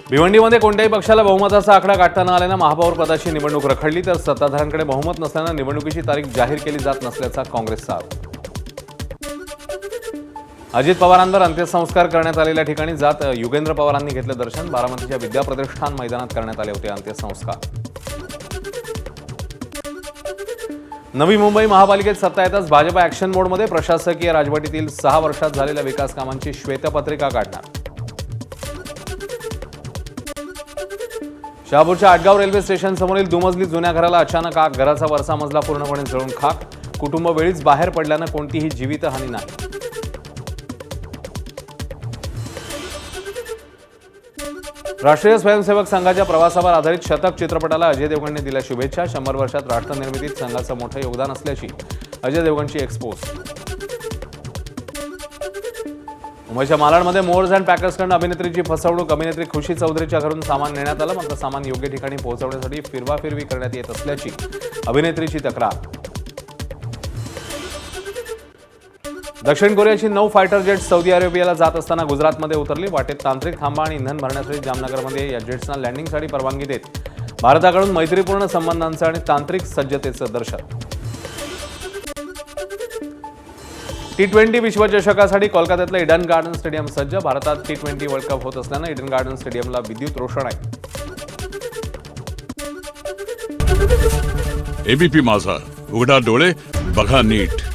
भिवंडीमध्ये कोणत्याही पक्षाला बहुमताचा आकडा गाठता न आल्यानं महापौर पदाची निवडणूक रखडली, तर सत्ताधाऱ्यांकडे बहुमत नसल्यानं निवडणुकीची तारीख जाहीर केली जात नसल्याचा काँग्रेसचा आरोप. अजित पवारांवर अंत्यसंस्कार करण्यात आलेल्या ठिकाणी जात युगेंद्र पवारांनी घेतलं दर्शन. बारामतीच्या विद्याप्रतिष्ठान मैदानात करण्यात आले होते अंत्यसंस्कार. नवी मुंबई महापालिकेत सत्ता येताच भाजप ॲक्शन मोडमध्ये. प्रशासकीय राजवटीतील 6 वर्षात झालेल्या विकास कामांची श्वेतपत्रिका काढणार. शहापूरच्या आटगाव रेल्वे स्टेशन समोरील दुमजली जुन्या घराला अचानक आग. घराचा वरचा मजला पूर्णपणे जळून खाक. कुटुंब वेळीच बाहेर पडल्यानं कोणतीही जीवितहानी नाही. राष्ट्रीय स्वयंसेवक संघाच्या प्रवासावर आधारित शतक चित्रपटाला अजय देवगणने दिल्या शुभेच्छा. 100 वर्षात राष्ट्रनिर्मितीत संघाचं मोठं योगदान असल्याची अजय देवगणची एक्सपोज. मुंबईच्या मालाडमध्ये मोअर्स अँड पॅकर्सकडून अभिनेत्रीची फसवणूक. अभिनेत्री खुशी चौधरीच्या घरून सामान नेण्यात आलं, मात्र सामान योग्य ठिकाणी पोहोचवण्यासाठी फिरवाफिरवी करण्यात येत असल्याची अभिनेत्रीची तक्रार. दक्षिण कोरियाची 9 फायटर जेट्स सौदी अरेबियाला जात असताना गुजरातमध्ये उतरली. वाटेत तांत्रिक थांबा आणि इंधन भरण्यासाठी जामनगरमध्ये या जेट्सना लँडिंगसाठी परवानगी देत भारताकडून मैत्रीपूर्ण संबंधांचं आणि तांत्रिक सज्जतेचं दर्शन. T20 विश्वचषकासाठी कोलकात्यातलं ईडन गार्डन स्टेडियम सज्ज. भारतात T20 वर्ल्ड कप होत असल्यानं ईडन गार्डन स्टेडियमला विद्युत रोषण आहे. एबीपी माझा, उघडा डोळे बघा नीट.